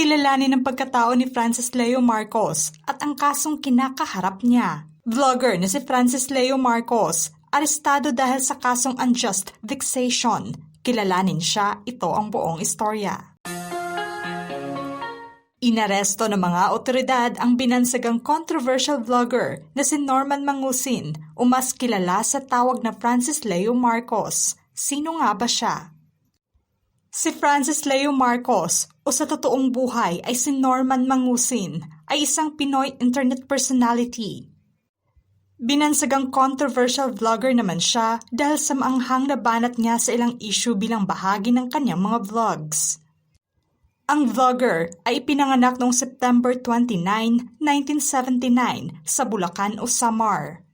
Kilalanin ang pagkatao ni Francis Leo Marcos at ang kasong kinakaharap niya. Vlogger na si Francis Leo Marcos, arestado dahil sa kasong unjust vexation. Kilalanin siya, ito ang buong istorya. Inaresto ng mga otoridad ang binansagang controversial vlogger na si Norman Mangusin o mas kilala sa tawag na Francis Leo Marcos. Sino nga ba siya? Si Francis Leo Marcos o sa totoong buhay ay si Norman Mangusin ay isang Pinoy internet personality. Binansagang controversial vlogger naman siya dahil sa maanghang na banat niya sa ilang issue bilang bahagi ng kanyang mga vlogs. Ang vlogger ay ipinanganak noong September 29, 1979 sa Bulacan o Samar.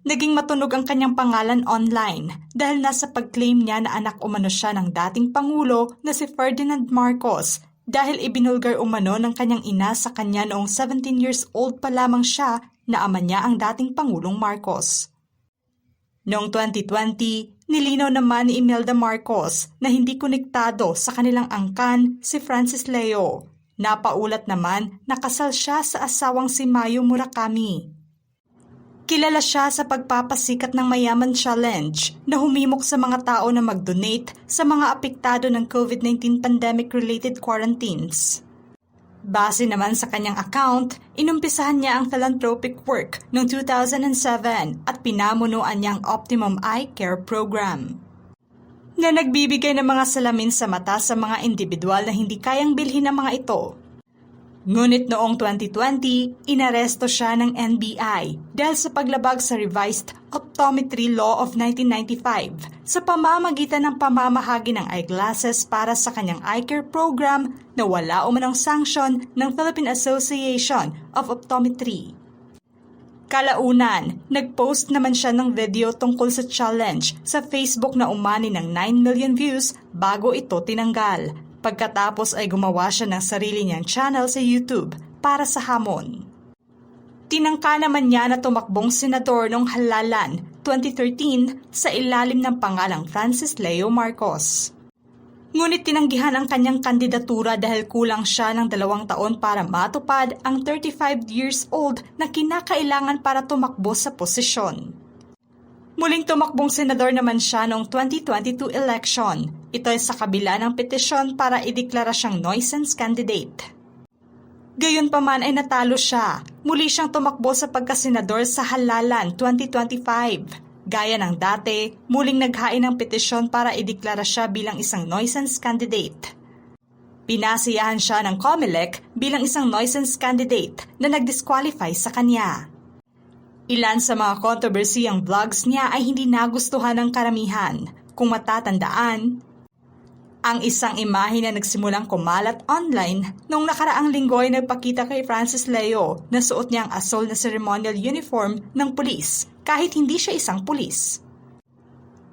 Naging matunog ang kanyang pangalan online dahil nasa pag-claim niya na anak umano siya ng dating Pangulo na si Ferdinand Marcos dahil ibinulgar umano ng kanyang ina sa kanya noong 17 years old pa lamang siya na ama niya ang dating Pangulong Marcos. Noong 2020, nilinaw naman ni Imelda Marcos na hindi konektado sa kanilang angkan si Francis Leo. Napaulat naman na kasal siya sa asawang si Mayo Murakami. Kilala siya sa pagpapasikat ng Mayaman Challenge na humimok sa mga tao na mag-donate sa mga apektado ng COVID-19 pandemic-related quarantines. Base naman sa kanyang account, inumpisahan niya ang philanthropic work noong 2007 at pinamunuan niya ang Optimum Eye Care Program, na nagbibigay ng mga salamin sa mata sa mga individual na hindi kayang bilhin ng mga ito. Ngunit noong 2020, inaresto siya ng NBI dahil sa paglabag sa Revised Optometry Law of 1995 sa pamamagitan ng pamamahagi ng eyeglasses para sa kanyang eye care program na wala umanong sanction ng Philippine Association of Optometry. Kalaunan, nag-post naman siya ng video tungkol sa challenge sa Facebook na umani ng 9 million views bago ito tinanggal. Pagkatapos ay gumawa siya ng sarili niyang channel sa YouTube para sa hamon. Tinangka naman niya na tumakbong senador noong halalan 2013 sa ilalim ng pangalang Francis Leo Marcos. Ngunit tinanggihan ang kanyang kandidatura dahil kulang siya ng 2 taon para matupad ang 35 years old na kinakailangan para tumakbo sa posisyon. Muling tumakbong senador naman siya noong 2022 election. Ito ay sa kabila ng petisyon para ideklara siyang nuisance candidate. Gayunpaman ay natalo siya. Muli siyang tumakbo sa pagkasenador sa halalan 2025. Gaya ng dati, muling naghain ng petisyon para ideklara siya bilang isang nuisance candidate. Pinasiyahan siya ng COMELEC bilang isang nuisance candidate na nag-disqualify sa kanya. Ilan sa mga kontrobersiyang vlogs niya ay hindi nagustuhan ng karamihan. Kung matatandaan, ang isang imahe na nagsimulang kumalat online noong nakaraang linggo ay nagpakita kay Francis Leo na suot niya ang asol na ceremonial uniform ng pulis kahit hindi siya isang pulis.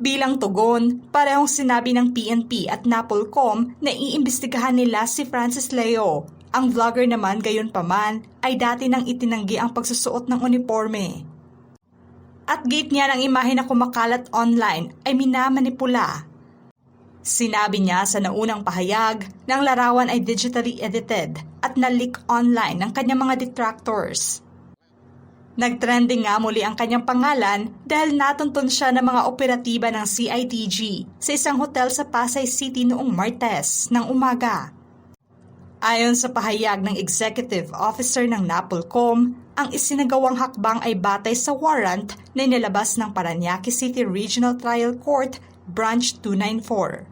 Bilang tugon, parehong sinabi ng PNP at NAPOLCOM na iimbestigahan nila si Francis Leo. Ang vlogger naman gayunpaman ay dati nang itinanggi ang pagsusuot ng uniforme. At gate niya ng imahe na kumakalat online ay minamanipula. Sinabi niya sa naunang pahayag na ang larawan ay digitally edited at na-leak online ng kanyang mga detractors. Nagtrending nga muli ang kanyang pangalan dahil natuntun siya ng mga operatiba ng CIDG sa isang hotel sa Pasay City noong Martes ng umaga. Ayon sa pahayag ng executive officer ng NAPOLCOM, ang isinagawang hakbang ay batay sa warrant na inilabas ng Parañaque City Regional Trial Court, Branch 294.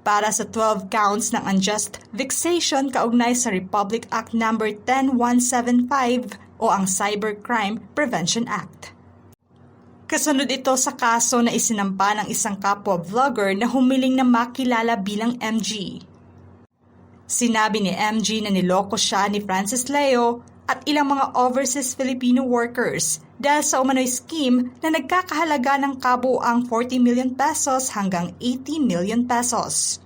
Para sa 12 counts ng unjust vexation kaugnay sa Republic Act No. 10175 o ang Cybercrime Prevention Act. Kasunod ito sa kaso na isinampa ng isang kapwa vlogger na humiling na makilala bilang MG. Sinabi ni MG na niloko siya ni Francis Leo at ilang mga overseas Filipino workers dahil sa umano'y scheme na nagkakahalaga ng kabuuang 40 million pesos hanggang 80 million pesos.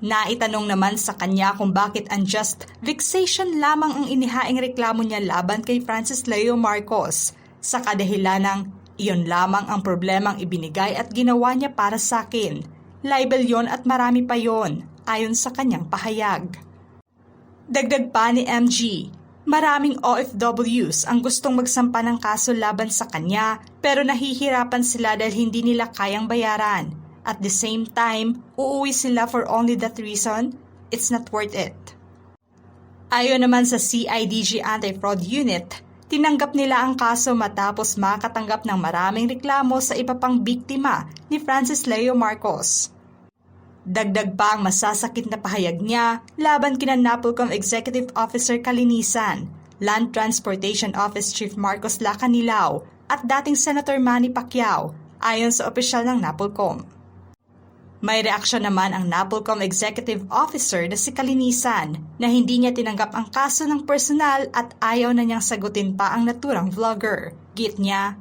Naitanong naman sa kanya kung bakit unjust vexation lamang ang inihaing reklamo niya laban kay Francis Leo Marcos sa kadahilanang iyon lamang ang problemang ibinigay at ginawa niya para sa akin. Libel yon at marami pa yon. ayon sa kanyang pahayag. Dagdag pa ni MG, maraming OFWs ang gustong magsampa ng kaso laban sa kanya pero nahihirapan sila dahil hindi nila kayang bayaran. At the same time, uuwi sila for only that reason, it's not worth it. Ayon naman sa CIDG Anti-Fraud Unit, tinanggap nila ang kaso matapos makatanggap ng maraming reklamo sa iba pang biktima ni Francis Leo Marcos. Dagdag pa ang masasakit na pahayag niya laban kina NAPOLCOM Executive Officer Kalinisan, Land Transportation Office Chief Marcos Lacanilao at dating Senator Manny Pacquiao ayon sa opisyal ng NAPOLCOM. May reaksyon naman ang NAPOLCOM Executive Officer na si Kalinisan na hindi niya tinanggap ang kaso ng personal at ayaw na niyang sagutin pa ang naturang vlogger. Git niya,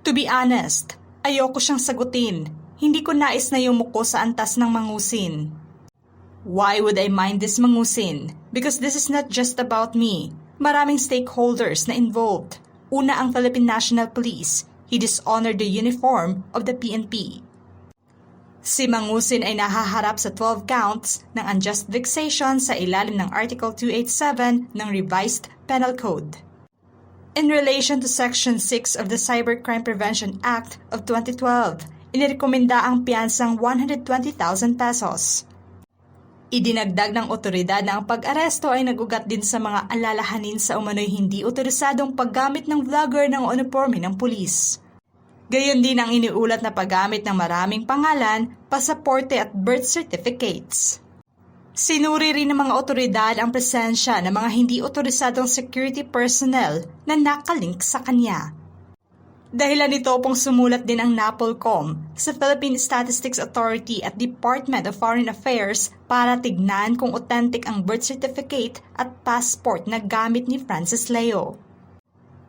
"To be honest, ayoko siyang sagutin. Hindi ko nais na yumuko sa antas ng mangusin. Why would I mind this mangusin? Because this is not just about me. Maraming stakeholders na involved. Una ang Philippine National Police. He dishonored the uniform of the PNP. Si Mangusin ay nahaharap sa 12 counts ng unjust vexation sa ilalim ng Article 287 ng Revised Penal Code. In relation to Section 6 of the Cybercrime Prevention Act of 2012, inirekomenda ang piyansang 120,000 pesos. Idinagdag ng otoridad na ang pag-aresto ay nagugat din sa mga alalahanin sa umano'y hindi otorisadong paggamit ng vlogger ng uniforme ng pulis. Gayon din ang iniulat na paggamit ng maraming pangalan, pasaporte at birth certificates. Sinuri rin ng mga otoridad ang presensya ng mga hindi otorisadong security personnel na nakalink sa kanya. Dahilan nito pong sumulat din ang NAPOLCOM sa Philippine Statistics Authority at Department of Foreign Affairs para tignan kung authentic ang birth certificate at passport na gamit ni Francis Leo.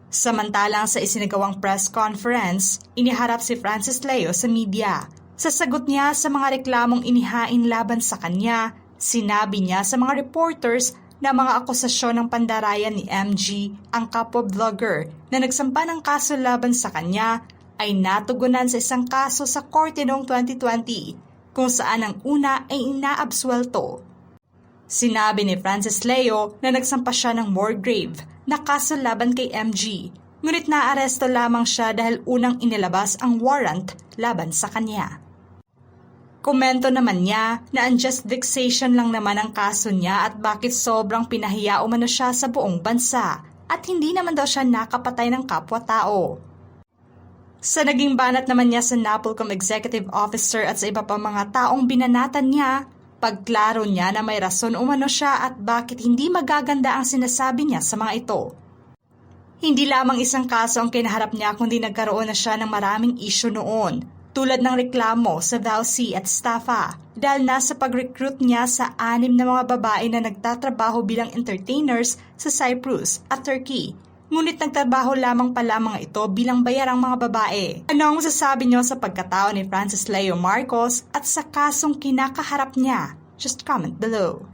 Samantalang sa isinagawang press conference, iniharap si Francis Leo sa media. Sa sagot niya sa mga reklamong inihain laban sa kanya, sinabi niya sa mga reporters na mga akusasyon ng pandarayan ni MG, ang kapwa-vlogger na nagsampa ng kaso laban sa kanya, ay natugunan sa isang kaso sa korte noong 2020, kung saan ang una ay inaabsuelto. Sinabi ni Francis Leo na nagsampa siya ng more grave na kaso laban kay MG, ngunit naaresto lamang siya dahil unang inilabas ang warrant laban sa kanya. Komento naman niya na unjust vexation lang naman ang kaso niya at bakit sobrang pinahiya umano siya sa buong bansa at hindi naman daw siya nakapatay ng kapwa-tao. Sa naging banat naman niya sa NAPOLCOM Executive Officer at sa iba pang mga taong binanatan niya, pagklaro niya na may rason umano siya at bakit hindi magaganda ang sinasabi niya sa mga ito. Hindi lamang isang kaso ang kinaharap niya kundi nagkaroon na siya ng maraming issue noon, tulad ng reklamo sa VALC at Staffa dahil nasa pag-recruit niya sa 6 na mga babae na nagtatrabaho bilang entertainers sa Cyprus at Turkey. Ngunit nagtrabaho lamang pala mga ito bilang bayarang mga babae. Ano ang masasabi niyo sa pagkatao ni Francis Leo Marcos at sa kasong kinakaharap niya? Just comment below.